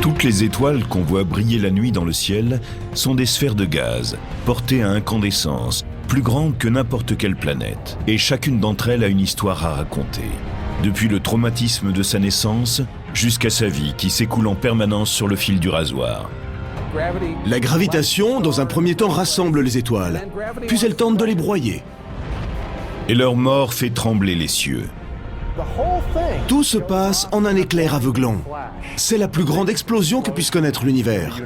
Toutes les étoiles qu'on voit briller la nuit dans le ciel sont des sphères de gaz, portées à incandescence, plus grandes que n'importe quelle planète. Et chacune d'entre elles a une histoire à raconter. Depuis le traumatisme de sa naissance, jusqu'à sa vie qui s'écoule en permanence sur le fil du rasoir. La gravitation, dans un premier temps, rassemble les étoiles, puis elle tente de les broyer. Et leur mort fait trembler les cieux. Tout se passe en un éclair aveuglant. C'est la plus grande explosion que puisse connaître l'univers.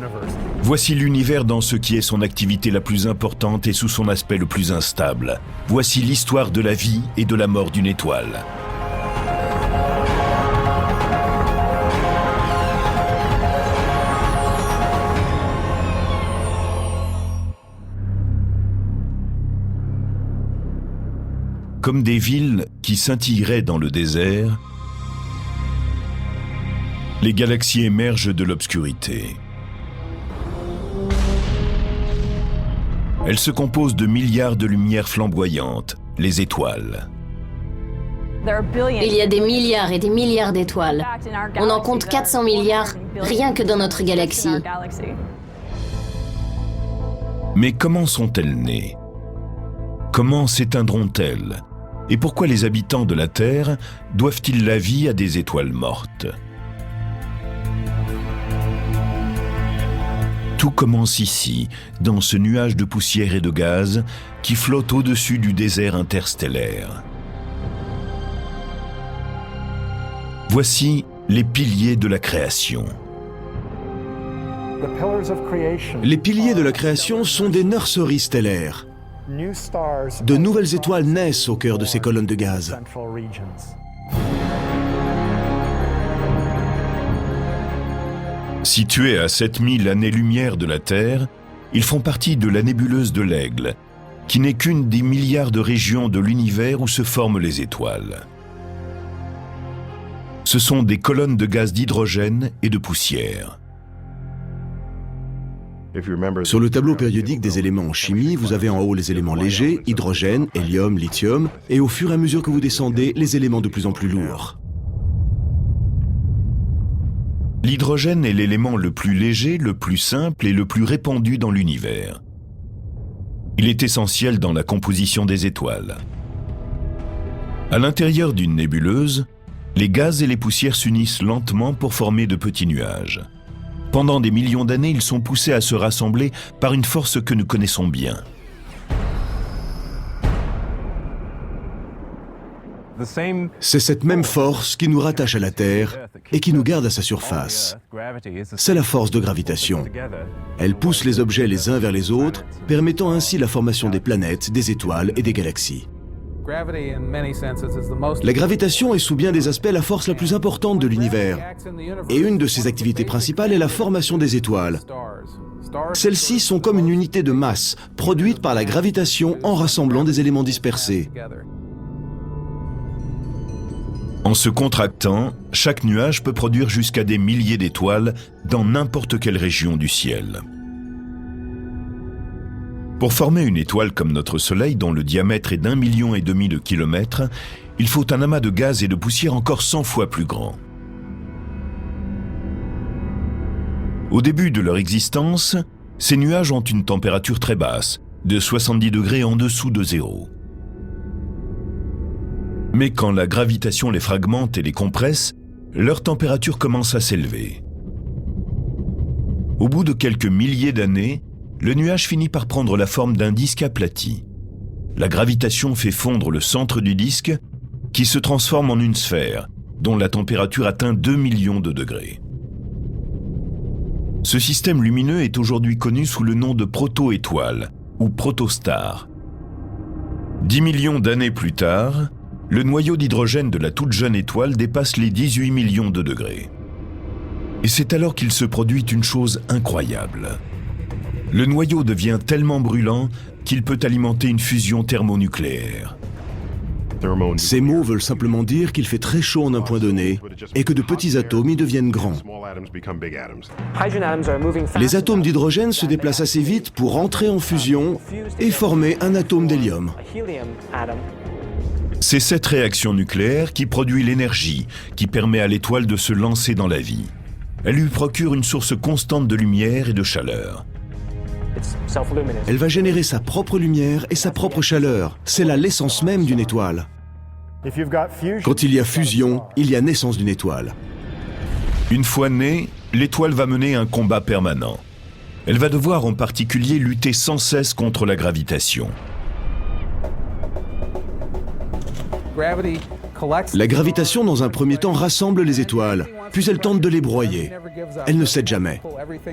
Voici l'univers dans ce qui est son activité la plus importante et sous son aspect le plus instable. Voici l'histoire de la vie et de la mort d'une étoile. Comme des villes qui scintilleraient dans le désert, les galaxies émergent de l'obscurité. Elles se composent de milliards de lumières flamboyantes, les étoiles. Il y a des milliards et des milliards d'étoiles. On en compte 400 milliards rien que dans notre galaxie. Mais comment sont-elles nées? Comment s'éteindront-elles? Et pourquoi les habitants de la Terre doivent-ils la vie à des étoiles mortes? Tout commence ici, dans ce nuage de poussière et de gaz qui flotte au-dessus du désert interstellaire. Voici les piliers de la création. Les piliers de la création sont des nurseries stellaires. De nouvelles étoiles naissent au cœur de ces colonnes de gaz. Situés à 7000 années-lumière de la Terre, ils font partie de la nébuleuse de l'Aigle, qui n'est qu'une des milliards de régions de l'univers où se forment les étoiles. Ce sont des colonnes de gaz d'hydrogène et de poussière. Sur le tableau périodique des éléments en chimie, vous avez en haut les éléments légers, hydrogène, hélium, lithium, et au fur et à mesure que vous descendez, les éléments de plus en plus lourds. L'hydrogène est l'élément le plus léger, le plus simple et le plus répandu dans l'univers. Il est essentiel dans la composition des étoiles. À l'intérieur d'une nébuleuse, les gaz et les poussières s'unissent lentement pour former de petits nuages. Pendant des millions d'années, ils sont poussés à se rassembler par une force que nous connaissons bien. C'est cette même force qui nous rattache à la Terre et qui nous garde à sa surface. C'est la force de gravitation. Elle pousse les objets les uns vers les autres, permettant ainsi la formation des planètes, des étoiles et des galaxies. La gravitation est sous bien des aspects la force la plus importante de l'univers. Et une de ses activités principales est la formation des étoiles. Celles-ci sont comme une unité de masse, produite par la gravitation en rassemblant des éléments dispersés. En se contractant, chaque nuage peut produire jusqu'à des milliers d'étoiles dans n'importe quelle région du ciel. Pour former une étoile comme notre Soleil, dont le diamètre est d'1,5 million de kilomètres, il faut un amas de gaz et de poussière encore 100 fois plus grand. Au début de leur existence, ces nuages ont une température très basse, de 70 degrés en dessous de zéro. Mais quand la gravitation les fragmente et les compresse, leur température commence à s'élever. Au bout de quelques milliers d'années, le nuage finit par prendre la forme d'un disque aplati. La gravitation fait fondre le centre du disque, qui se transforme en une sphère, dont la température atteint 2 millions de degrés. Ce système lumineux est aujourd'hui connu sous le nom de proto-étoile, ou protostar. 10 millions d'années plus tard, le noyau d'hydrogène de la toute jeune étoile dépasse les 18 millions de degrés. Et c'est alors qu'il se produit une chose incroyable. Le noyau devient tellement brûlant qu'il peut alimenter une fusion thermonucléaire. Ces mots veulent simplement dire qu'il fait très chaud en un point donné et que de petits atomes y deviennent grands. Les atomes d'hydrogène se déplacent assez vite pour entrer en fusion et former un atome d'hélium. C'est cette réaction nucléaire qui produit l'énergie qui permet à l'étoile de se lancer dans la vie. Elle lui procure une source constante de lumière et de chaleur. Elle va générer sa propre lumière et sa propre chaleur. C'est là l'essence même d'une étoile. Quand il y a fusion, il y a naissance d'une étoile. Une fois née, l'étoile va mener un combat permanent. Elle va devoir en particulier lutter sans cesse contre la gravitation. La gravitation, dans un premier temps, rassemble les étoiles, puis elle tente de les broyer. Elle ne cède jamais.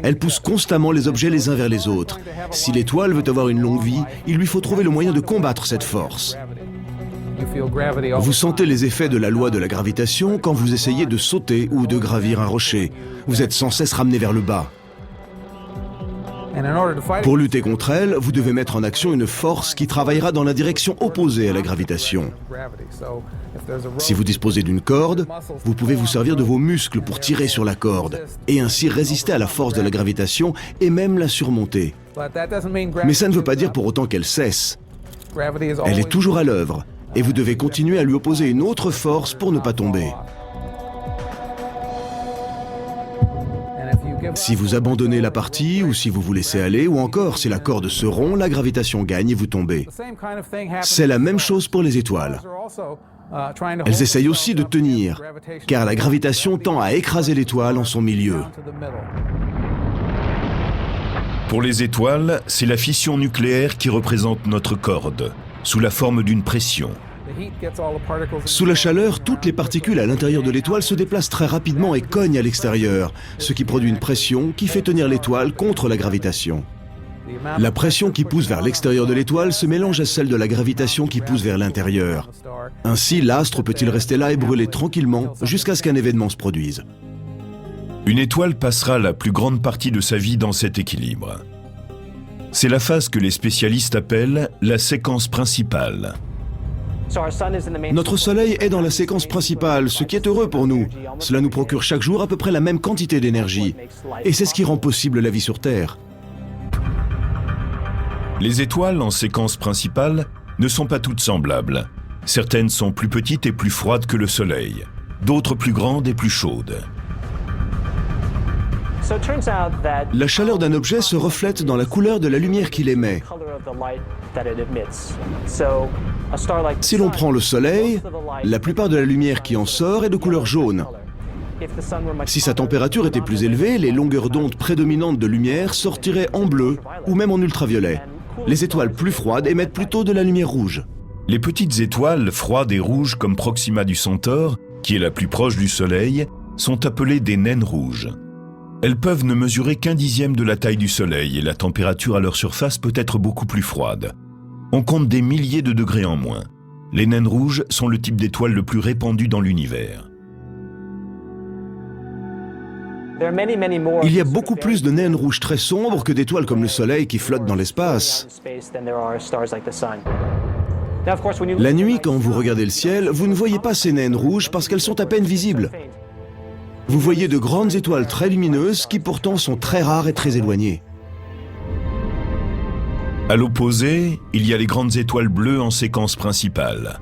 Elle pousse constamment les objets les uns vers les autres. Si l'étoile veut avoir une longue vie, il lui faut trouver le moyen de combattre cette force. Vous sentez les effets de la loi de la gravitation quand vous essayez de sauter ou de gravir un rocher. Vous êtes sans cesse ramené vers le bas. Pour lutter contre elle, vous devez mettre en action une force qui travaillera dans la direction opposée à la gravitation. Si vous disposez d'une corde, vous pouvez vous servir de vos muscles pour tirer sur la corde et ainsi résister à la force de la gravitation et même la surmonter. Mais ça ne veut pas dire pour autant qu'elle cesse. Elle est toujours à l'œuvre et vous devez continuer à lui opposer une autre force pour ne pas tomber. Si vous abandonnez la partie, ou si vous vous laissez aller, ou encore si la corde se rompt, la gravitation gagne et vous tombez. C'est la même chose pour les étoiles. Elles essayent aussi de tenir, car la gravitation tend à écraser l'étoile en son milieu. Pour les étoiles, c'est la fission nucléaire qui représente notre corde, sous la forme d'une pression. Sous la chaleur, toutes les particules à l'intérieur de l'étoile se déplacent très rapidement et cognent à l'extérieur, ce qui produit une pression qui fait tenir l'étoile contre la gravitation. La pression qui pousse vers l'extérieur de l'étoile se mélange à celle de la gravitation qui pousse vers l'intérieur. Ainsi, l'astre peut-il rester là et brûler tranquillement jusqu'à ce qu'un événement se produise. Une étoile passera la plus grande partie de sa vie dans cet équilibre. C'est la phase que les spécialistes appellent la séquence principale. Notre Soleil est dans la séquence principale, ce qui est heureux pour nous. Cela nous procure chaque jour à peu près la même quantité d'énergie. Et c'est ce qui rend possible la vie sur Terre. Les étoiles en séquence principale ne sont pas toutes semblables. Certaines sont plus petites et plus froides que le Soleil, d'autres plus grandes et plus chaudes. La chaleur d'un objet se reflète dans la couleur de la lumière qu'il émet. Si l'on prend le Soleil, la plupart de la lumière qui en sort est de couleur jaune. Si sa température était plus élevée, les longueurs d'onde prédominantes de lumière sortiraient en bleu ou même en ultraviolet. Les étoiles plus froides émettent plutôt de la lumière rouge. Les petites étoiles froides et rouges comme Proxima du Centaure, qui est la plus proche du Soleil, sont appelées des naines rouges. Elles peuvent ne mesurer qu'un dixième de la taille du Soleil et la température à leur surface peut être beaucoup plus froide. On compte des milliers de degrés en moins. Les naines rouges sont le type d'étoile le plus répandu dans l'univers. Il y a beaucoup plus de naines rouges très sombres que d'étoiles comme le Soleil qui flottent dans l'espace. La nuit, quand vous regardez le ciel, vous ne voyez pas ces naines rouges parce qu'elles sont à peine visibles. Vous voyez de grandes étoiles très lumineuses qui pourtant sont très rares et très éloignées. À l'opposé, il y a les grandes étoiles bleues en séquence principale.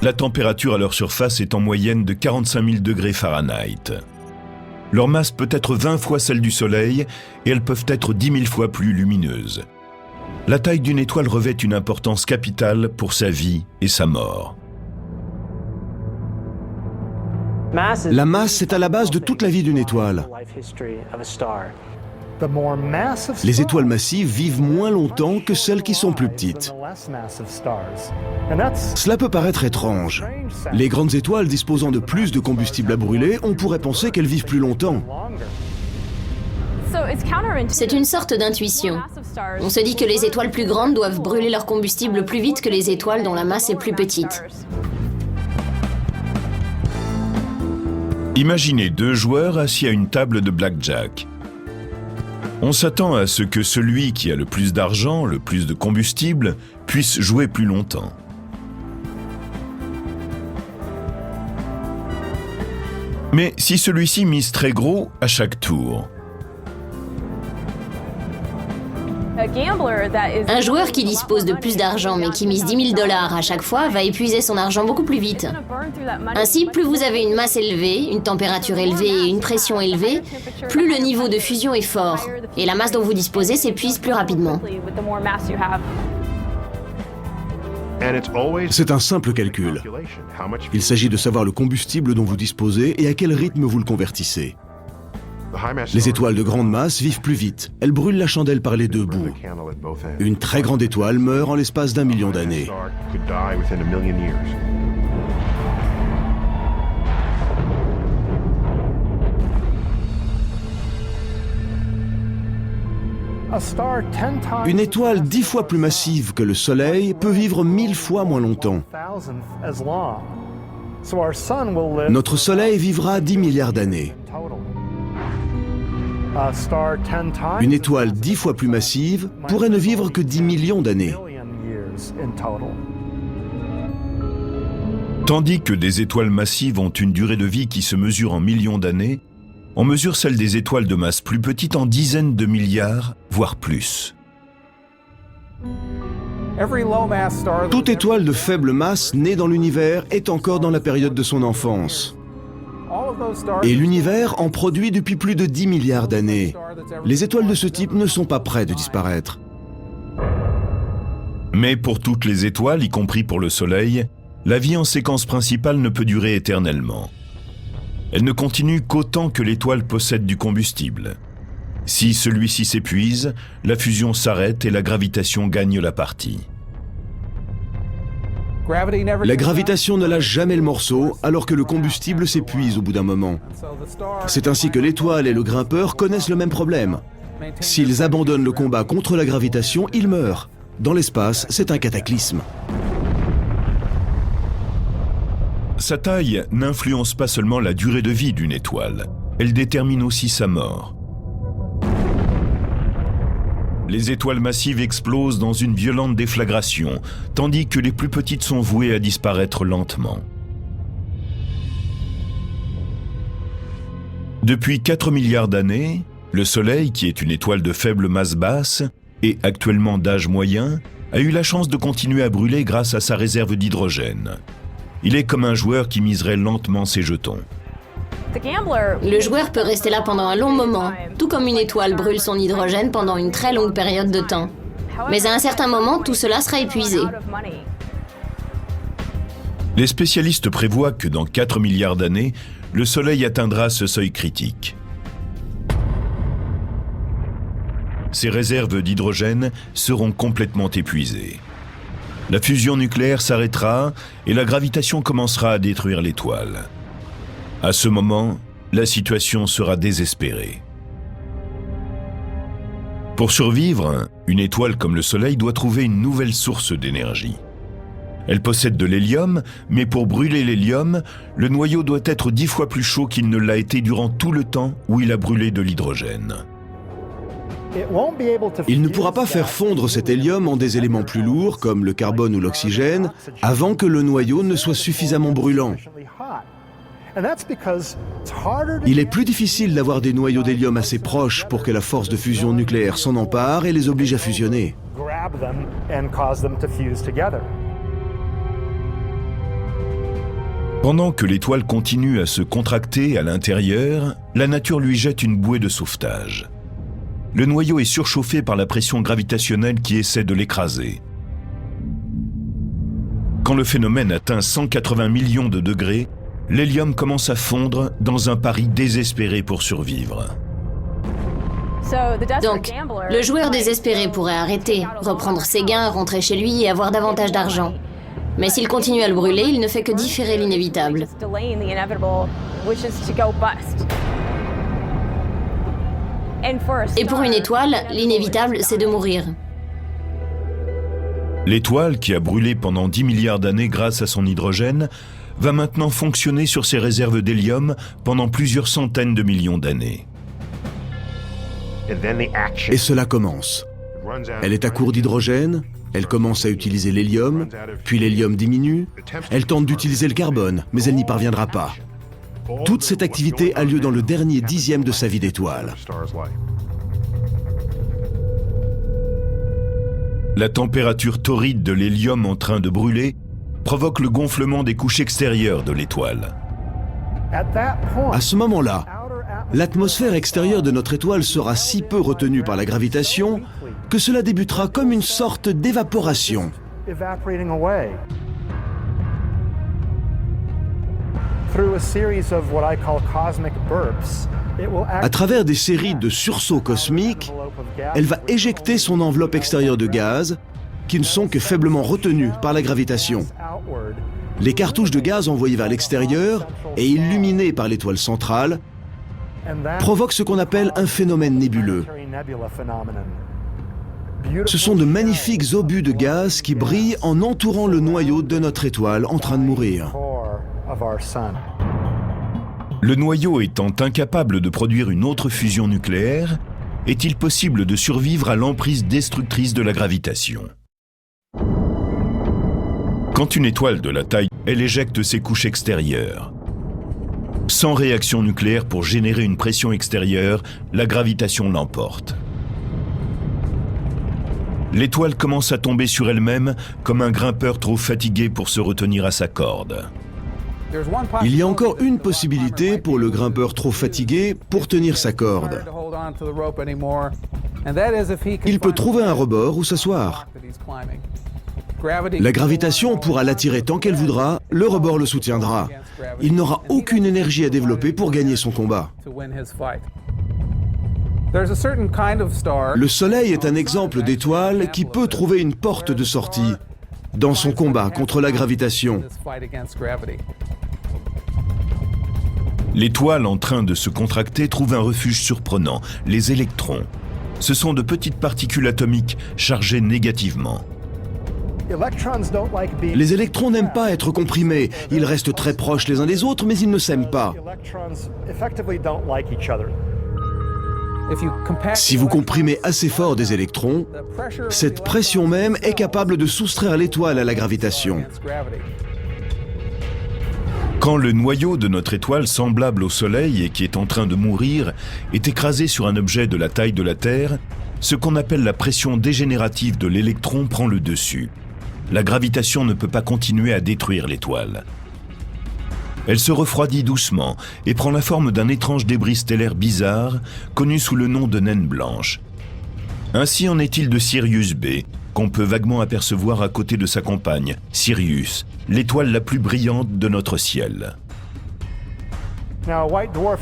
La température à leur surface est en moyenne de 45 000 degrés Fahrenheit. Leur masse peut être 20 fois celle du Soleil et elles peuvent être 10 000 fois plus lumineuses. La taille d'une étoile revêt une importance capitale pour sa vie et sa mort. La masse est à la base de toute la vie d'une étoile. Les étoiles massives vivent moins longtemps que celles qui sont plus petites. Cela peut paraître étrange. Les grandes étoiles disposant de plus de combustible à brûler, on pourrait penser qu'elles vivent plus longtemps. C'est une sorte d'intuition. On se dit que les étoiles plus grandes doivent brûler leur combustible plus vite que les étoiles dont la masse est plus petite. Imaginez deux joueurs assis à une table de blackjack. On s'attend à ce que celui qui a le plus d'argent, le plus de combustible, puisse jouer plus longtemps. Mais si celui-ci mise très gros à chaque tour, Un joueur qui dispose de plus d'argent mais qui mise 10 000 $ à chaque fois va épuiser son argent beaucoup plus vite. Ainsi, plus vous avez une masse élevée, une température élevée et une pression élevée, plus le niveau de fusion est fort et la masse dont vous disposez s'épuise plus rapidement. C'est un simple calcul. Il s'agit de savoir le combustible dont vous disposez et à quel rythme vous le convertissez. Les étoiles de grande masse vivent plus vite. Elles brûlent la chandelle par les deux bouts. Une très grande étoile meurt en l'espace d'1 million d'années. Une étoile 10 fois plus massive que le Soleil peut vivre 1000 fois moins longtemps. Notre Soleil vivra 10 milliards d'années. Une étoile 10 fois plus massive pourrait ne vivre que 10 millions d'années. Tandis que des étoiles massives ont une durée de vie qui se mesure en millions d'années, on mesure celle des étoiles de masse plus petite en dizaines de milliards, voire plus. Toute étoile de faible masse née dans l'univers est encore dans la période de son enfance. Et l'univers en produit depuis plus de 10 milliards d'années. Les étoiles de ce type ne sont pas près de disparaître. Mais pour toutes les étoiles, y compris pour le Soleil, la vie en séquence principale ne peut durer éternellement. Elle ne continue qu'autant que l'étoile possède du combustible. Si celui-ci s'épuise, la fusion s'arrête et la gravitation gagne la partie. La gravitation ne lâche jamais le morceau alors que le combustible s'épuise au bout d'un moment. C'est ainsi que l'étoile et le grimpeur connaissent le même problème. S'ils abandonnent le combat contre la gravitation, ils meurent. Dans l'espace, c'est un cataclysme. Sa taille n'influence pas seulement la durée de vie d'une étoile, elle détermine aussi sa mort. Les étoiles massives explosent dans une violente déflagration, tandis que les plus petites sont vouées à disparaître lentement. Depuis 4 milliards d'années, le Soleil, qui est une étoile de faible masse basse et actuellement d'âge moyen, a eu la chance de continuer à brûler grâce à sa réserve d'hydrogène. Il est comme un joueur qui miserait lentement ses jetons. Le joueur peut rester là pendant un long moment, tout comme une étoile brûle son hydrogène pendant une très longue période de temps. Mais à un certain moment, tout cela sera épuisé. Les spécialistes prévoient que dans 4 milliards d'années, le Soleil atteindra ce seuil critique. Ses réserves d'hydrogène seront complètement épuisées. La fusion nucléaire s'arrêtera et la gravitation commencera à détruire l'étoile. À ce moment, la situation sera désespérée. Pour survivre, une étoile comme le Soleil doit trouver une nouvelle source d'énergie. Elle possède de l'hélium, mais pour brûler l'hélium, le noyau doit être 10 fois plus chaud qu'il ne l'a été durant tout le temps où il a brûlé de l'hydrogène. Il ne pourra pas faire fondre cet hélium en des éléments plus lourds, comme le carbone ou l'oxygène, avant que le noyau ne soit suffisamment brûlant. Il est plus difficile d'avoir des noyaux d'hélium assez proches pour que la force de fusion nucléaire s'en empare et les oblige à fusionner. Pendant que l'étoile continue à se contracter à l'intérieur, la nature lui jette une bouée de sauvetage. Le noyau est surchauffé par la pression gravitationnelle qui essaie de l'écraser. Quand le phénomène atteint 180 millions de degrés, l'hélium commence à fondre dans un pari désespéré pour survivre. Donc, le joueur désespéré pourrait arrêter, reprendre ses gains, rentrer chez lui et avoir davantage d'argent. Mais s'il continue à le brûler, il ne fait que différer l'inévitable. Et pour une étoile, l'inévitable, c'est de mourir. L'étoile, qui a brûlé pendant 10 milliards d'années grâce à son hydrogène, va maintenant fonctionner sur ses réserves d'hélium pendant plusieurs centaines de millions d'années. Et cela commence. Elle est à court d'hydrogène, elle commence à utiliser l'hélium, puis l'hélium diminue, elle tente d'utiliser le carbone, mais elle n'y parviendra pas. Toute cette activité a lieu dans le dernier dixième de sa vie d'étoile. La température torride de l'hélium en train de brûler provoque le gonflement des couches extérieures de l'étoile. À ce moment-là, l'atmosphère extérieure de notre étoile sera si peu retenue par la gravitation que cela débutera comme une sorte d'évaporation. À travers des séries de sursauts cosmiques, elle va éjecter son enveloppe extérieure de gaz, qui ne sont que faiblement retenues par la gravitation. Les cartouches de gaz envoyées vers l'extérieur et illuminées par l'étoile centrale provoquent ce qu'on appelle un phénomène nébuleux. Ce sont de magnifiques obus de gaz qui brillent en entourant le noyau de notre étoile en train de mourir. Le noyau étant incapable de produire une autre fusion nucléaire, est-il possible de survivre à l'emprise destructrice de la gravitation? Quand une étoile de la taille, elle éjecte ses couches extérieures. Sans réaction nucléaire pour générer une pression extérieure, la gravitation l'emporte. L'étoile commence à tomber sur elle-même comme un grimpeur trop fatigué pour se retenir à sa corde. Il y a encore une possibilité pour le grimpeur trop fatigué pour tenir sa corde. Il peut trouver un rebord où s'asseoir. La gravitation pourra l'attirer tant qu'elle voudra, le rebord le soutiendra. Il n'aura aucune énergie à développer pour gagner son combat. Le Soleil est un exemple d'étoile qui peut trouver une porte de sortie dans son combat contre la gravitation. L'étoile en train de se contracter trouve un refuge surprenant, les électrons. Ce sont de petites particules atomiques chargées négativement. Les électrons n'aiment pas être comprimés. Ils restent très proches les uns des autres, mais ils ne s'aiment pas. Si vous comprimez assez fort des électrons, cette pression même est capable de soustraire l'étoile à la gravitation. Quand le noyau de notre étoile, semblable au Soleil et qui est en train de mourir, est écrasé sur un objet de la taille de la Terre, ce qu'on appelle la pression dégénérative de l'électron prend le dessus. La gravitation ne peut pas continuer à détruire l'étoile. Elle se refroidit doucement et prend la forme d'un étrange débris stellaire bizarre, connu sous le nom de naine blanche. Ainsi en est-il de Sirius B, qu'on peut vaguement apercevoir à côté de sa compagne, Sirius, l'étoile la plus brillante de notre ciel.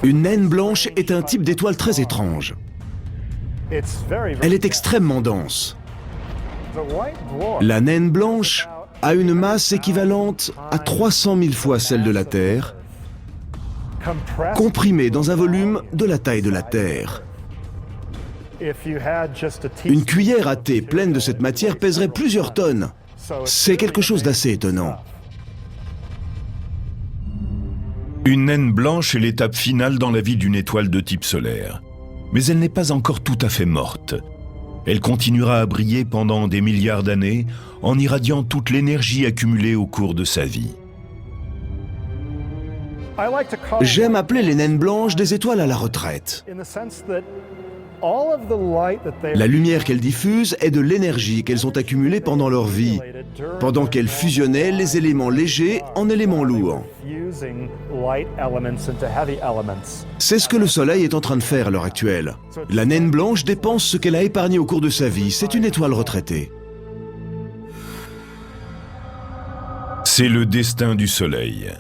Une naine blanche est un type d'étoile très étrange. Elle est extrêmement dense. La naine blanche a une masse équivalente à 300 000 fois celle de la Terre, comprimée dans un volume de la taille de la Terre. Une cuillère à thé pleine de cette matière pèserait plusieurs tonnes. C'est quelque chose d'assez étonnant. Une naine blanche est l'étape finale dans la vie d'une étoile de type solaire. Mais elle n'est pas encore tout à fait morte. Elle continuera à briller pendant des milliards d'années en irradiant toute l'énergie accumulée au cours de sa vie. J'aime appeler les naines blanches des étoiles à la retraite. La lumière qu'elles diffusent est de l'énergie qu'elles ont accumulée pendant leur vie, pendant qu'elles fusionnaient les éléments légers en éléments lourds. C'est ce que le Soleil est en train de faire à l'heure actuelle. La naine blanche dépense ce qu'elle a épargné au cours de sa vie. C'est une étoile retraitée. C'est le destin du Soleil.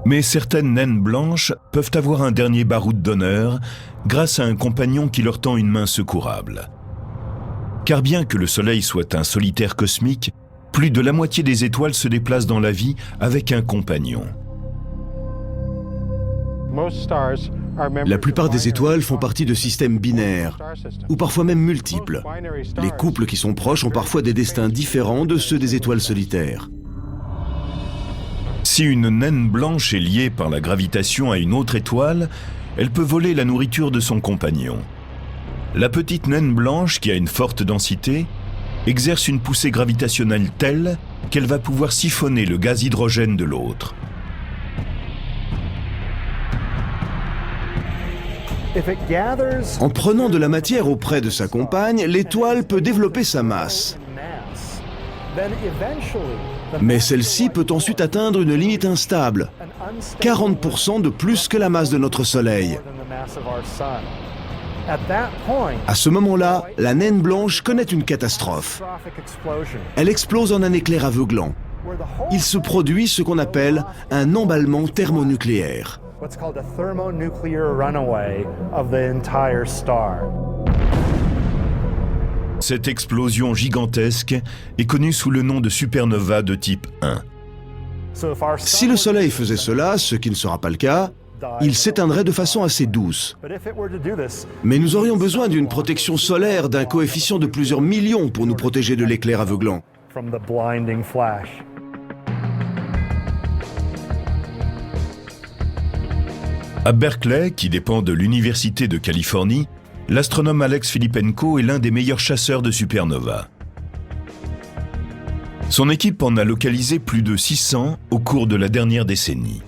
Mais certaines naines blanches peuvent avoir un dernier baroud d'honneur grâce à un compagnon qui leur tend une main secourable. Car bien que le Soleil soit un solitaire cosmique, plus de la moitié des étoiles se déplacent dans la vie avec un compagnon. La plupart des étoiles font partie de systèmes binaires, ou parfois même multiples. Les couples qui sont proches ont parfois des destins différents de ceux des étoiles solitaires. Si une naine blanche est liée par la gravitation à une autre étoile, elle peut voler la nourriture de son compagnon. La petite naine blanche, qui a une forte densité, exerce une poussée gravitationnelle telle qu'elle va pouvoir siphonner le gaz hydrogène de l'autre. En prenant de la matière auprès de sa compagne, l'étoile peut développer sa masse. Mais celle-ci peut ensuite atteindre une limite instable, 40% de plus que la masse de notre Soleil. À ce moment-là, la naine blanche connaît une catastrophe. Elle explose en un éclair aveuglant. Il se produit ce qu'on appelle un emballement thermonucléaire. Cette explosion gigantesque est connue sous le nom de supernova de type 1. Si le Soleil faisait cela, ce qui ne sera pas le cas, il s'éteindrait de façon assez douce. Mais nous aurions besoin d'une protection solaire d'un coefficient de plusieurs millions pour nous protéger de l'éclair aveuglant. À Berkeley, qui dépend de l'Université de Californie, l'astronome Alex Filippenko est l'un des meilleurs chasseurs de supernovas. Son équipe en a localisé plus de 600 au cours de la dernière décennie.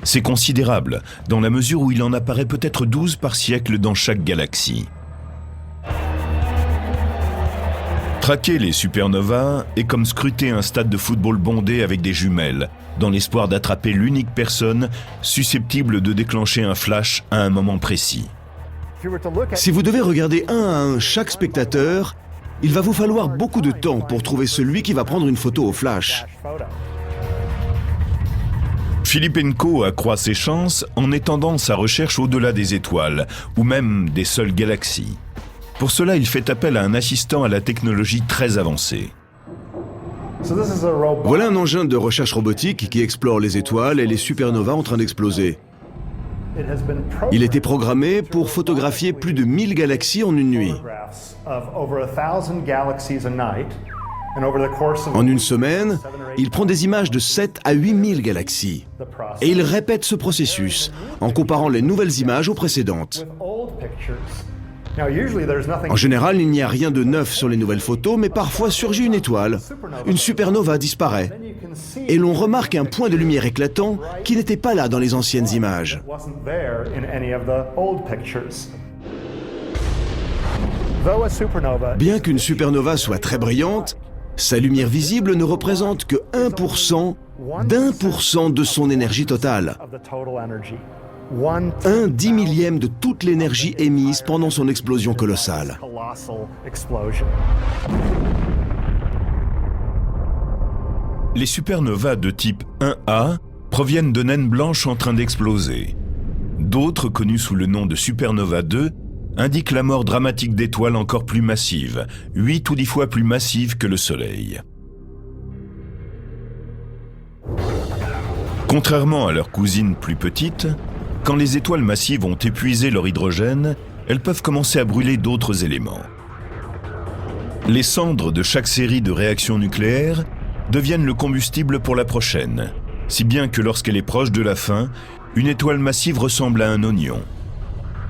C'est considérable, dans la mesure où il en apparaît peut-être 12 par siècle dans chaque galaxie. Traquer les supernovas est comme scruter un stade de football bondé avec des jumelles, dans l'espoir d'attraper l'unique personne susceptible de déclencher un flash à un moment précis. Si vous devez regarder un à un chaque spectateur, il va vous falloir beaucoup de temps pour trouver celui qui va prendre une photo au flash. Filippenko accroît ses chances en étendant sa recherche au-delà des étoiles, ou même des seules galaxies. Pour cela, il fait appel à un assistant à la technologie très avancée. Voilà un engin de recherche robotique qui explore les étoiles et les supernovas en train d'exploser. Il était programmé pour photographier plus de 1000 galaxies en une nuit. En une semaine, il prend des images de 7 à 8000 galaxies. Et il répète ce processus en comparant les nouvelles images aux précédentes. En général, il n'y a rien de neuf sur les nouvelles photos, mais parfois surgit une étoile. Une supernova disparaît. Et l'on remarque un point de lumière éclatant qui n'était pas là dans les anciennes images. Bien qu'une supernova soit très brillante, sa lumière visible ne représente que 1% d'1% de son énergie totale. Un 10 millième de toute l'énergie émise pendant son explosion colossale. Les supernovas de type 1A proviennent de naines blanches en train d'exploser. D'autres, connus sous le nom de supernova 2, indiquent la mort dramatique d'étoiles encore plus massives, 8 ou 10 fois plus massives que le Soleil. Contrairement à leurs cousines plus petites, quand les étoiles massives ont épuisé leur hydrogène, elles peuvent commencer à brûler d'autres éléments. Les cendres de chaque série de réactions nucléaires deviennent le combustible pour la prochaine, si bien que lorsqu'elle est proche de la fin, une étoile massive ressemble à un oignon,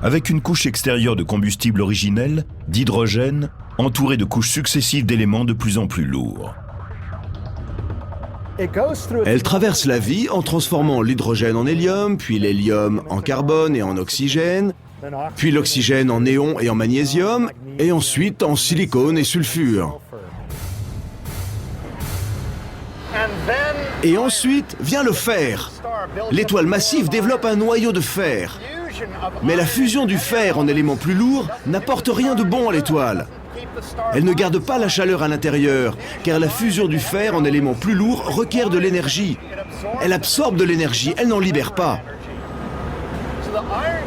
avec une couche extérieure de combustible originel, d'hydrogène, entourée de couches successives d'éléments de plus en plus lourds. Elle traverse la vie en transformant l'hydrogène en hélium, puis l'hélium en carbone et en oxygène, puis l'oxygène en néon et en magnésium, et ensuite en silicone et sulfure. Et ensuite vient le fer. L'étoile massive développe un noyau de fer. Mais la fusion du fer en éléments plus lourds n'apporte rien de bon à l'étoile. Elle ne garde pas la chaleur à l'intérieur, car la fusion du fer en éléments plus lourds requiert de l'énergie. Elle absorbe de l'énergie, elle n'en libère pas.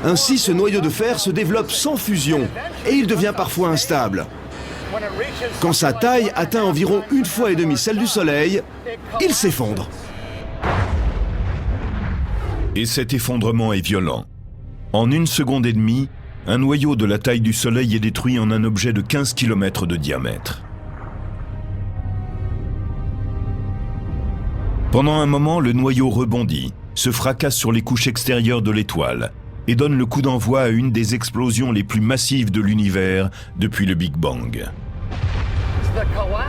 Ainsi, ce noyau de fer se développe sans fusion, et il devient parfois instable. Quand sa taille atteint environ 1,5 fois celle du Soleil, il s'effondre. Et cet effondrement est violent. En 1 seconde et demie, un noyau de la taille du Soleil est détruit en un objet de 15 km de diamètre. Pendant un moment, le noyau rebondit, se fracasse sur les couches extérieures de l'étoile et donne le coup d'envoi à une des explosions les plus massives de l'univers depuis le Big Bang.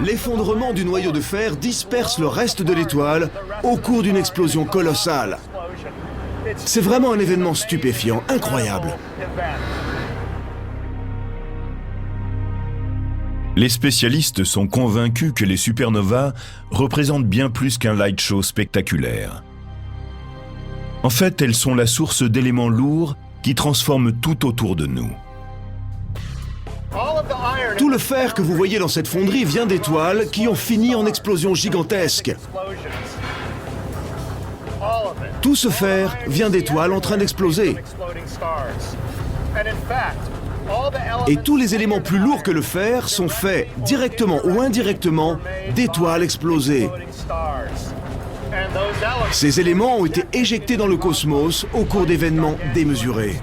L'effondrement du noyau de fer disperse le reste de l'étoile au cours d'une explosion colossale. C'est vraiment un événement stupéfiant, incroyable. Les spécialistes sont convaincus que les supernovas représentent bien plus qu'un light show spectaculaire. En fait, elles sont la source d'éléments lourds qui transforment tout autour de nous. Tout le fer que vous voyez dans cette fonderie vient d'étoiles qui ont fini en explosions gigantesques. Tout ce fer vient d'étoiles en train d'exploser. Et tous les éléments plus lourds que le fer sont faits, directement ou indirectement, d'étoiles explosées. Ces éléments ont été éjectés dans le cosmos au cours d'événements démesurés.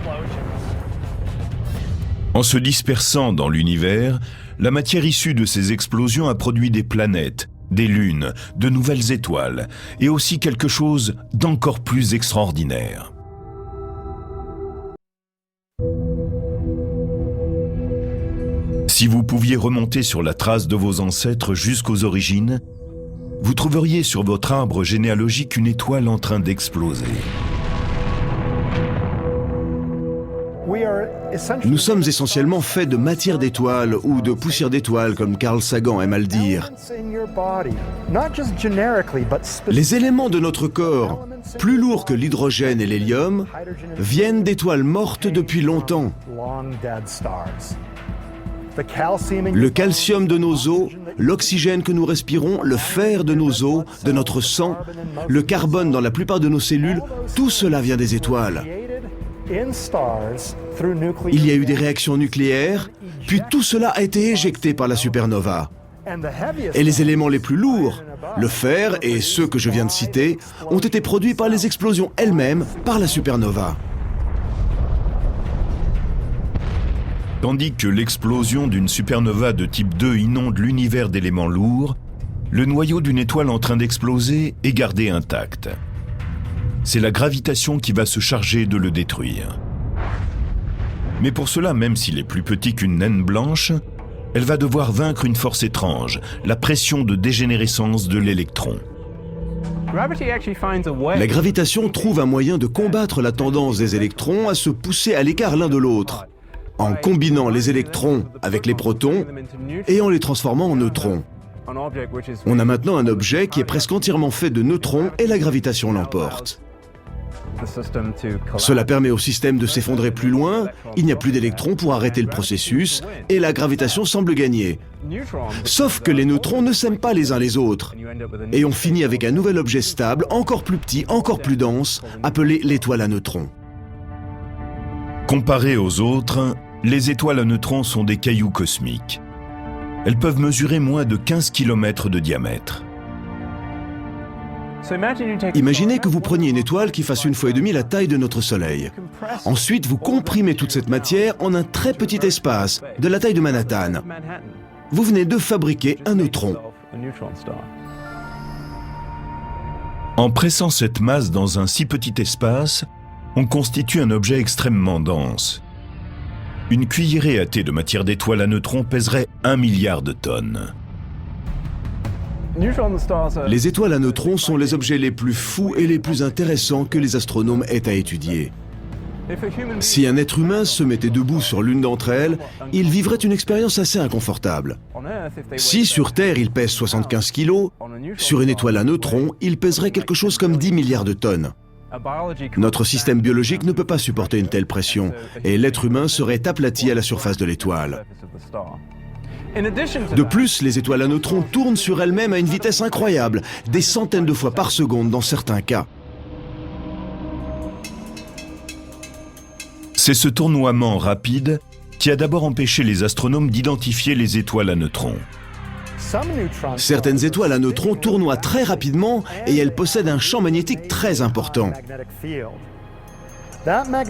En se dispersant dans l'univers, la matière issue de ces explosions a produit des planètes, des lunes, de nouvelles étoiles, et aussi quelque chose d'encore plus extraordinaire. Si vous pouviez remonter sur la trace de vos ancêtres jusqu'aux origines, vous trouveriez sur votre arbre généalogique une étoile en train d'exploser. Nous sommes essentiellement faits de matière d'étoiles ou de poussière d'étoiles, comme Carl Sagan aime à le dire. Les éléments de notre corps, plus lourds que l'hydrogène et l'hélium, viennent d'étoiles mortes depuis longtemps. Le calcium de nos os, l'oxygène que nous respirons, le fer de nos os, de notre sang, le carbone dans la plupart de nos cellules, tout cela vient des étoiles. Il y a eu des réactions nucléaires, puis tout cela a été éjecté par la supernova. Et les éléments les plus lourds, le fer et ceux que je viens de citer, ont été produits par les explosions elles-mêmes par la supernova. Tandis que l'explosion d'une supernova de type 2 inonde l'univers d'éléments lourds, le noyau d'une étoile en train d'exploser est gardé intact. C'est la gravitation qui va se charger de le détruire. Mais pour cela, même s'il est plus petit qu'une naine blanche, elle va devoir vaincre une force étrange, la pression de dégénérescence de l'électron. La gravitation trouve un moyen de combattre la tendance des électrons à se pousser à l'écart l'un de l'autre, en combinant les électrons avec les protons et en les transformant en neutrons. On a maintenant un objet qui est presque entièrement fait de neutrons et la gravitation l'emporte. Cela permet au système de s'effondrer plus loin, il n'y a plus d'électrons pour arrêter le processus et la gravitation semble gagner. Sauf que les neutrons ne s'aiment pas les uns les autres et on finit avec un nouvel objet stable, encore plus petit, encore plus dense, appelé l'étoile à neutrons. Comparées aux autres, les étoiles à neutrons sont des cailloux cosmiques. Elles peuvent mesurer moins de 15 km de diamètre. Imaginez que vous preniez une étoile qui fasse 1,5 fois la taille de notre Soleil. Ensuite, vous comprimez toute cette matière en un très petit espace, de la taille de Manhattan. Vous venez de fabriquer un neutron. En pressant cette masse dans un si petit espace, on constitue un objet extrêmement dense. Une cuillerée à thé de matière d'étoile à neutrons pèserait 1 milliard de tonnes. Les étoiles à neutrons sont les objets les plus fous et les plus intéressants que les astronomes aient à étudier. Si un être humain se mettait debout sur l'une d'entre elles, il vivrait une expérience assez inconfortable. Si sur Terre il pèse 75 kg, sur une étoile à neutrons, il pèserait quelque chose comme 10 milliards de tonnes. Notre système biologique ne peut pas supporter une telle pression, et l'être humain serait aplati à la surface de l'étoile. De plus, les étoiles à neutrons tournent sur elles-mêmes à une vitesse incroyable, des centaines de fois par seconde dans certains cas. C'est ce tournoiement rapide qui a d'abord empêché les astronomes d'identifier les étoiles à neutrons. Certaines étoiles à neutrons tournoient très rapidement et elles possèdent un champ magnétique très important.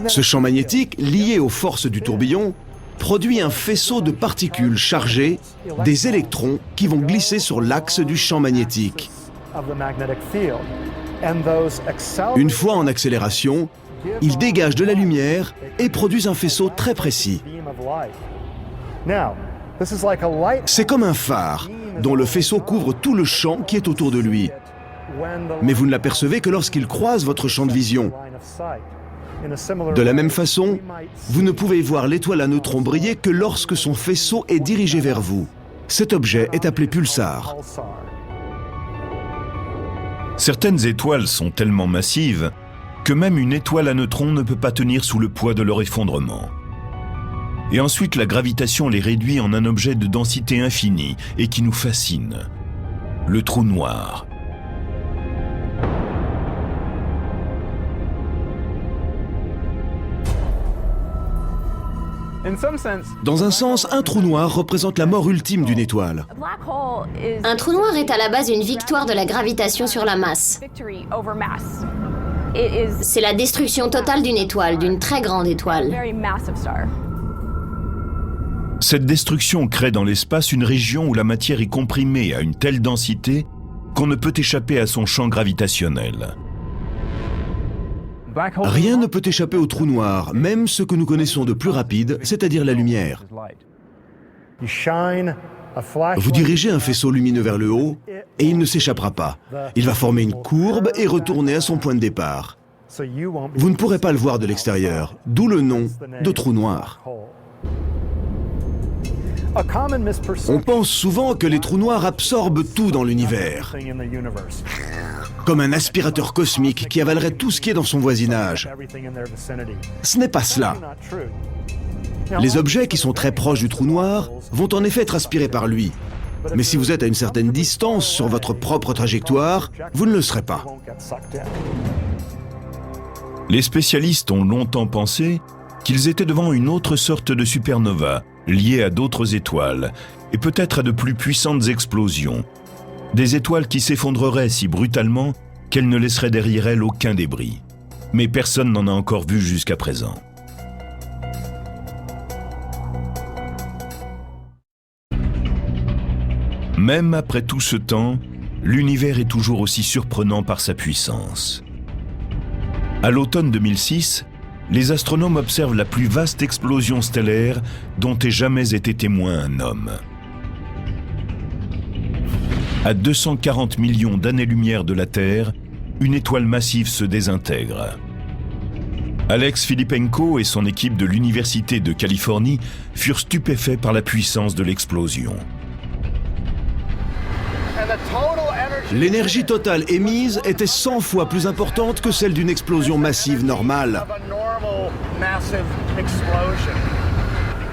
Ce champ magnétique, lié aux forces du tourbillon, produit un faisceau de particules chargées, des électrons qui vont glisser sur l'axe du champ magnétique. Une fois en accélération, ils dégagent de la lumière et produisent un faisceau très précis. C'est comme un phare, dont le faisceau couvre tout le champ qui est autour de lui. mais vous ne l'apercevez que lorsqu'il croise votre champ de vision. De la même façon, vous ne pouvez voir l'étoile à neutrons briller que lorsque son faisceau est dirigé vers vous. Cet objet est appelé pulsar. Certaines étoiles sont tellement massives que même une étoile à neutrons ne peut pas tenir sous le poids de leur effondrement. Et ensuite, la gravitation les réduit en un objet de densité infinie et qui nous fascine, le trou noir. Dans un sens, un trou noir représente la mort ultime d'une étoile. Un trou noir est à la base une victoire de la gravitation sur la masse. C'est la destruction totale d'une étoile, d'une très grande étoile. Cette destruction crée dans l'espace une région où la matière est comprimée à une telle densité qu'on ne peut échapper à son champ gravitationnel. Rien ne peut échapper au trou noir, même ce que nous connaissons de plus rapide, c'est-à-dire la lumière. Vous dirigez un faisceau lumineux vers le haut et il ne s'échappera pas. Il va former une courbe et retourner à son point de départ. Vous ne pourrez pas le voir de l'extérieur, d'où le nom de trou noir. On pense souvent que les trous noirs absorbent tout dans l'univers, comme un aspirateur cosmique qui avalerait tout ce qui est dans son voisinage. Ce n'est pas cela. Les objets qui sont très proches du trou noir vont en effet être aspirés par lui. Mais si vous êtes à une certaine distance sur votre propre trajectoire, vous ne le serez pas. Les spécialistes ont longtemps pensé qu'ils étaient devant une autre sorte de supernova, liée à d'autres étoiles, et peut-être à de plus puissantes explosions. Des étoiles qui s'effondreraient si brutalement qu'elles ne laisseraient derrière elles aucun débris. Mais personne n'en a encore vu jusqu'à présent. Même après tout ce temps, l'univers est toujours aussi surprenant par sa puissance. À l'automne 2006, les astronomes observent la plus vaste explosion stellaire dont ait jamais été témoin un homme. À 240 millions d'années-lumière de la Terre, une étoile massive se désintègre. Alex Filippenko et son équipe de l'Université de Californie furent stupéfaits par la puissance de l'explosion. L'énergie totale émise était 100 fois plus importante que celle d'une explosion massive normale.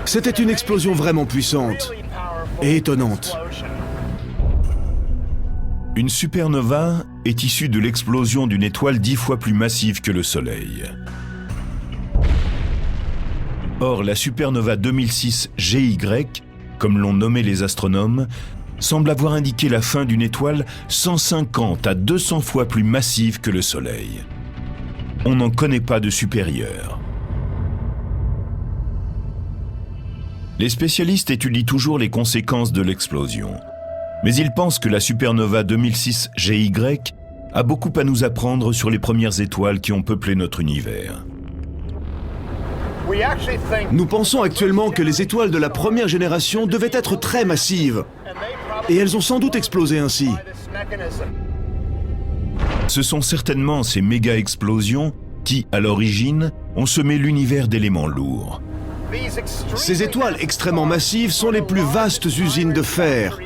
C'était une explosion vraiment puissante et étonnante. Une supernova est issue de l'explosion d'une étoile 10 fois plus massive que le Soleil. Or, la supernova 2006 GY, comme l'ont nommé les astronomes, semble avoir indiqué la fin d'une étoile 150 à 200 fois plus massive que le Soleil. On n'en connaît pas de supérieur. Les spécialistes étudient toujours les conséquences de l'explosion. Mais ils pensent que la supernova 2006 GY a beaucoup à nous apprendre sur les premières étoiles qui ont peuplé notre univers. Nous pensons actuellement que les étoiles de la première génération devaient être très massives. Et elles ont sans doute explosé ainsi. Ce sont certainement ces méga-explosions qui, à l'origine, ont semé l'univers d'éléments lourds. Ces étoiles extrêmement massives sont les plus vastes usines de fer.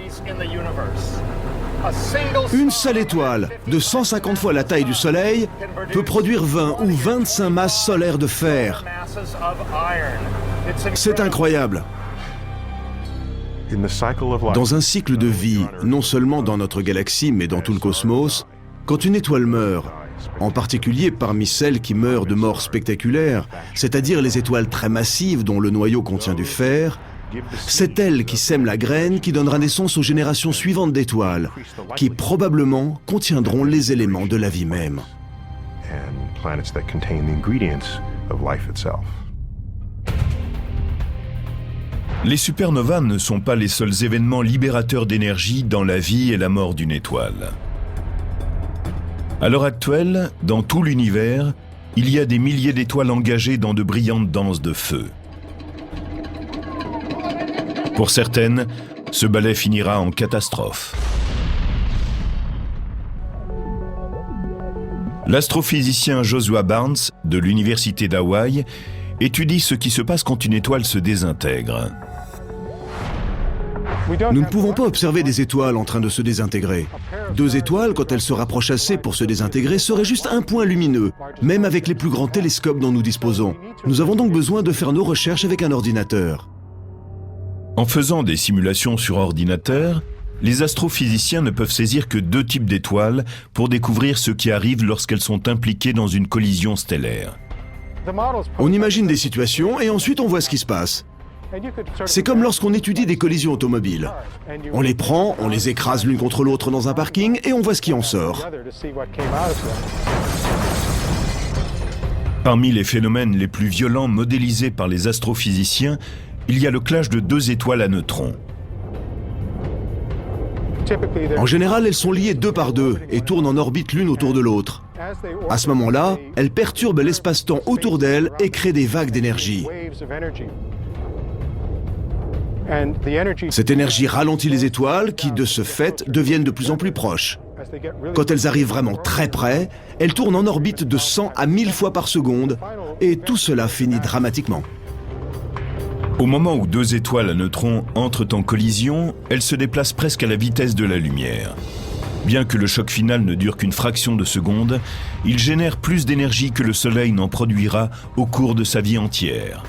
Une seule étoile, de 150 fois la taille du Soleil, peut produire 20 ou 25 masses solaires de fer. C'est incroyable. Dans un cycle de vie, non seulement dans notre galaxie, mais dans tout le cosmos, quand une étoile meurt, en particulier parmi celles qui meurent de mort spectaculaire, c'est-à-dire les étoiles très massives dont le noyau contient du fer, c'est elle qui sème la graine qui donnera naissance aux générations suivantes d'étoiles, qui probablement contiendront les éléments de la vie même. Les supernovas ne sont pas les seuls événements libérateurs d'énergie dans la vie et la mort d'une étoile. À l'heure actuelle, dans tout l'univers, il y a des milliers d'étoiles engagées dans de brillantes danses de feu. Pour certaines, ce ballet finira en catastrophe. L'astrophysicien Joshua Barnes, de l'Université d'Hawaï, étudie ce qui se passe quand une étoile se désintègre. Nous ne pouvons pas observer des étoiles en train de se désintégrer. Deux étoiles, quand elles se rapprochent assez pour se désintégrer, seraient juste un point lumineux, même avec les plus grands télescopes dont nous disposons. Nous avons donc besoin de faire nos recherches avec un ordinateur. En faisant des simulations sur ordinateur, les astrophysiciens ne peuvent saisir que deux types d'étoiles pour découvrir ce qui arrive lorsqu'elles sont impliquées dans une collision stellaire. On imagine des situations et ensuite on voit ce qui se passe. C'est comme lorsqu'on étudie des collisions automobiles. On les prend, on les écrase l'une contre l'autre dans un parking et on voit ce qui en sort. Parmi les phénomènes les plus violents modélisés par les astrophysiciens, il y a le clash de deux étoiles à neutrons. En général, elles sont liées deux par deux et tournent en orbite l'une autour de l'autre. À ce moment-là, elles perturbent l'espace-temps autour d'elles et créent des vagues d'énergie. Cette énergie ralentit les étoiles qui, de ce fait, deviennent de plus en plus proches. Quand elles arrivent vraiment très près, elles tournent en orbite de 100 à 1000 fois par seconde et tout cela finit dramatiquement. Au moment où deux étoiles à neutrons entrent en collision, elles se déplacent presque à la vitesse de la lumière. Bien que le choc final ne dure qu'une fraction de seconde, il génère plus d'énergie que le Soleil n'en produira au cours de sa vie entière.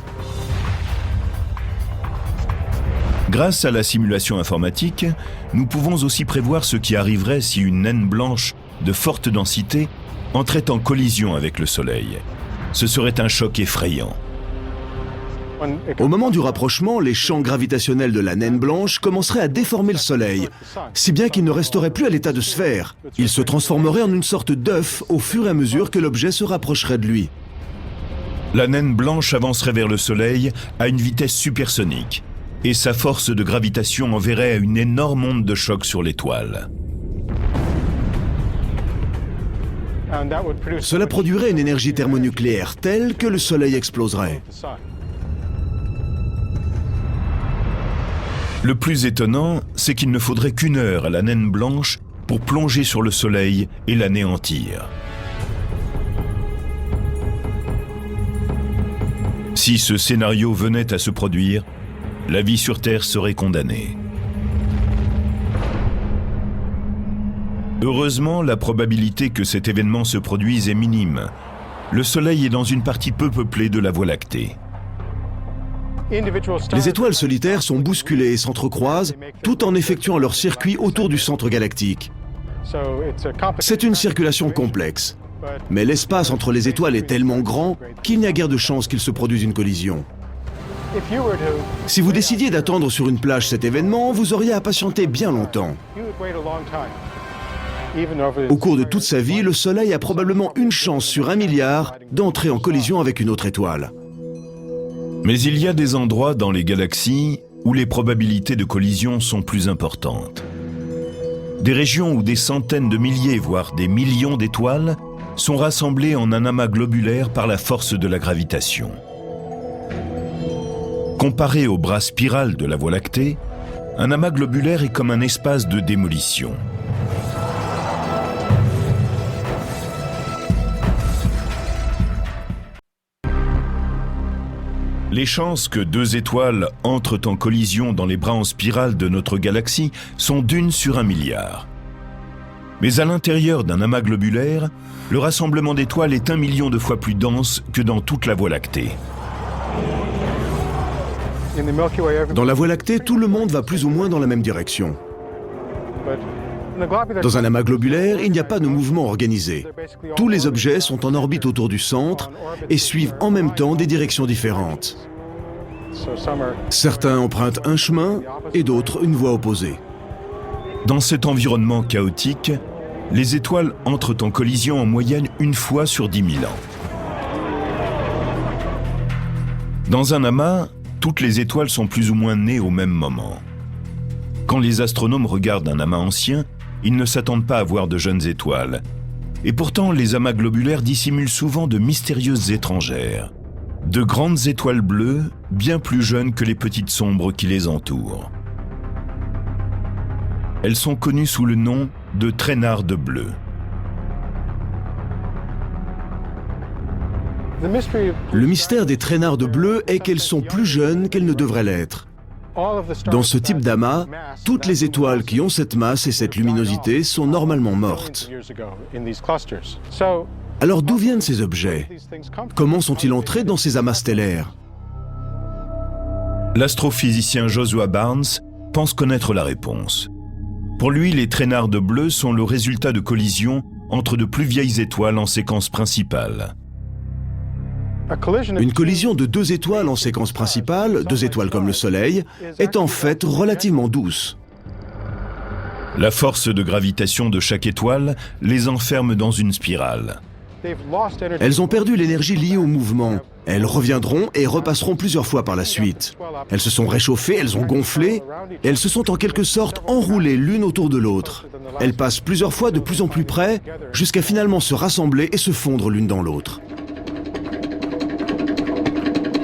Grâce à la simulation informatique, nous pouvons aussi prévoir ce qui arriverait si une naine blanche de forte densité entrait en collision avec le Soleil. Ce serait un choc effrayant. Au moment du rapprochement, les champs gravitationnels de la naine blanche commenceraient à déformer le Soleil, si bien qu'il ne resterait plus à l'état de sphère. Il se transformerait en une sorte d'œuf au fur et à mesure que l'objet se rapprocherait de lui. La naine blanche avancerait vers le Soleil à une vitesse supersonique, et sa force de gravitation enverrait une énorme onde de choc sur l'étoile. Cela produirait une énergie thermonucléaire telle que le Soleil exploserait. Le plus étonnant, c'est qu'il ne faudrait qu'une heure à la naine blanche pour plonger sur le Soleil et l'anéantir. Si ce scénario venait à se produire, la vie sur Terre serait condamnée. Heureusement, la probabilité que cet événement se produise est minime. Le Soleil est dans une partie peu peuplée de la Voie lactée. Les étoiles solitaires sont bousculées et s'entrecroisent tout en effectuant leur circuit autour du centre galactique. C'est une circulation complexe, mais l'espace entre les étoiles est tellement grand qu'il n'y a guère de chance qu'il se produise une collision. Si vous décidiez d'attendre sur une plage cet événement, vous auriez à patienter bien longtemps. Au cours de toute sa vie, le Soleil a probablement une chance sur 1 milliard d'entrer en collision avec une autre étoile. Mais il y a des endroits dans les galaxies où les probabilités de collision sont plus importantes. Des régions où des centaines de milliers, voire des millions d'étoiles sont rassemblées en un amas globulaire par la force de la gravitation. Comparé au bras spiral de la Voie lactée, un amas globulaire est comme un espace de démolition. Les chances que deux étoiles entrent en collision dans les bras en spirale de notre galaxie sont d'1 sur 1 milliard. Mais à l'intérieur d'un amas globulaire, le rassemblement d'étoiles est 1 million de fois plus dense que dans toute la Voie lactée. Dans la Voie lactée, tout le monde va plus ou moins dans la même direction. Dans un amas globulaire, il n'y a pas de mouvement organisé. Tous les objets sont en orbite autour du centre et suivent en même temps des directions différentes. Certains empruntent un chemin et d'autres une voie opposée. Dans cet environnement chaotique, les étoiles entrent en collision en moyenne 1 fois sur 10 000 ans. Dans un amas, toutes les étoiles sont plus ou moins nées au même moment. Quand les astronomes regardent un amas ancien, ils ne s'attendent pas à voir de jeunes étoiles. Et pourtant, les amas globulaires dissimulent souvent de mystérieuses étrangères. De grandes étoiles bleues, bien plus jeunes que les petites sombres qui les entourent. Elles sont connues sous le nom de traînardes bleues. Le mystère des traînardes bleues est qu'elles sont plus jeunes qu'elles ne devraient l'être. Dans ce type d'amas, toutes les étoiles qui ont cette masse et cette luminosité sont normalement mortes. Alors d'où viennent ces objets? Comment sont-ils entrés dans ces amas stellaires? L'astrophysicien Joshua Barnes pense connaître la réponse. Pour lui, les traînardes bleues sont le résultat de collisions entre de plus vieilles étoiles en séquence principale. Une collision de deux étoiles en séquence principale, deux étoiles comme le Soleil, est en fait relativement douce. La force de gravitation de chaque étoile les enferme dans une spirale. Elles ont perdu l'énergie liée au mouvement. Elles reviendront et repasseront plusieurs fois par la suite. Elles se sont réchauffées, elles ont gonflé, et elles se sont en quelque sorte enroulées l'une autour de l'autre. Elles passent plusieurs fois de plus en plus près, jusqu'à finalement se rassembler et se fondre l'une dans l'autre.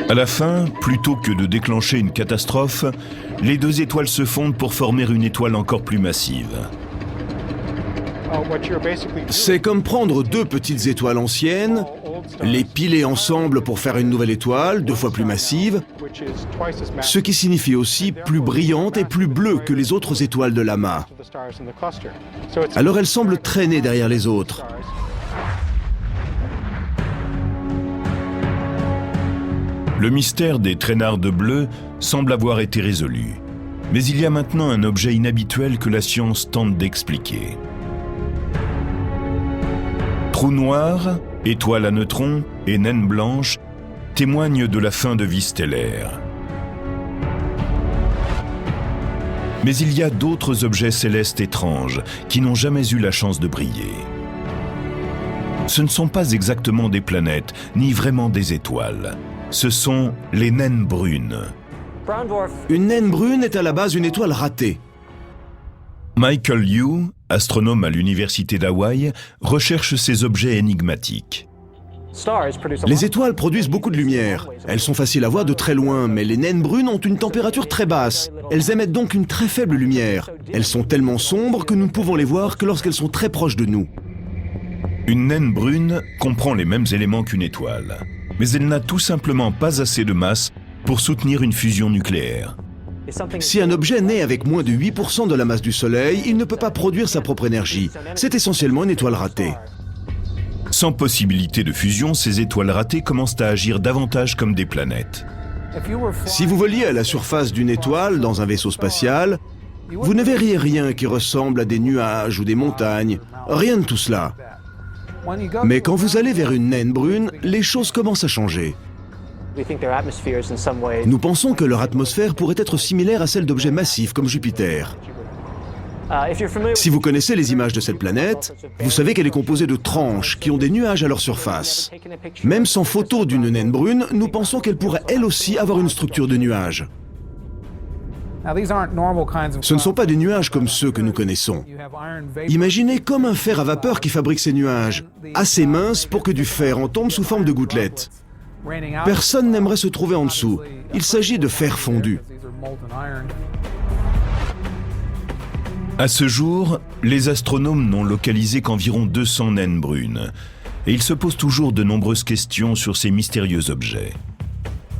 À la fin, plutôt que de déclencher une catastrophe, les deux étoiles se fondent pour former une étoile encore plus massive. C'est comme prendre deux petites étoiles anciennes, les piler ensemble pour faire une nouvelle étoile, deux fois plus massive, ce qui signifie aussi plus brillante et plus bleue que les autres étoiles de l'amas. Alors elles semblent traîner derrière les autres. Le mystère des traînardes bleues semble avoir été résolu. Mais il y a maintenant un objet inhabituel que la science tente d'expliquer. Trous noirs, étoiles à neutrons et naines blanches témoignent de la fin de vie stellaire. Mais il y a d'autres objets célestes étranges qui n'ont jamais eu la chance de briller. Ce ne sont pas exactement des planètes, ni vraiment des étoiles. Ce sont les naines brunes. Une naine brune est à la base une étoile ratée. Michael Yu, astronome à l'université d'Hawaï, recherche ces objets énigmatiques. Les étoiles produisent beaucoup de lumière. Elles sont faciles à voir de très loin, mais les naines brunes ont une température très basse. Elles émettent donc une très faible lumière. Elles sont tellement sombres que nous ne pouvons les voir que lorsqu'elles sont très proches de nous. Une naine brune comprend les mêmes éléments qu'une étoile, mais elle n'a tout simplement pas assez de masse pour soutenir une fusion nucléaire. Si un objet naît avec moins de 8% de la masse du Soleil, il ne peut pas produire sa propre énergie. C'est essentiellement une étoile ratée. Sans possibilité de fusion, ces étoiles ratées commencent à agir davantage comme des planètes. Si vous voliez à la surface d'une étoile dans un vaisseau spatial, vous ne verriez rien qui ressemble à des nuages ou des montagnes, rien de tout cela. Mais quand vous allez vers une naine brune, les choses commencent à changer. Nous pensons que leur atmosphère pourrait être similaire à celle d'objets massifs comme Jupiter. Si vous connaissez les images de cette planète, vous savez qu'elle est composée de tranches qui ont des nuages à leur surface. Même sans photo d'une naine brune, nous pensons qu'elle pourrait elle aussi avoir une structure de nuages. Ce ne sont pas des nuages comme ceux que nous connaissons. Imaginez comme un fer à vapeur qui fabrique ces nuages, assez minces pour que du fer en tombe sous forme de gouttelettes. Personne n'aimerait se trouver en dessous. Il s'agit de fer fondu. À ce jour, les astronomes n'ont localisé qu'environ 200 naines brunes, et ils se posent toujours de nombreuses questions sur ces mystérieux objets.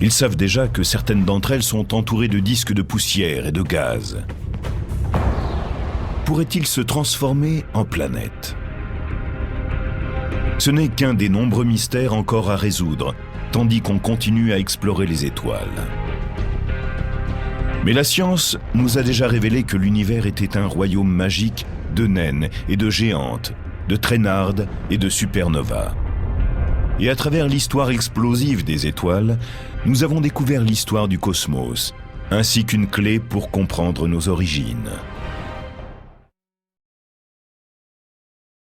Ils savent déjà que certaines d'entre elles sont entourées de disques de poussière et de gaz. Pourraient-ils se transformer en planètes? Ce n'est qu'un des nombreux mystères encore à résoudre, tandis qu'on continue à explorer les étoiles. Mais la science nous a déjà révélé que l'univers était un royaume magique de naines et de géantes, de traînardes et de supernovas. Et à travers l'histoire explosive des étoiles, nous avons découvert l'histoire du cosmos, ainsi qu'une clé pour comprendre nos origines.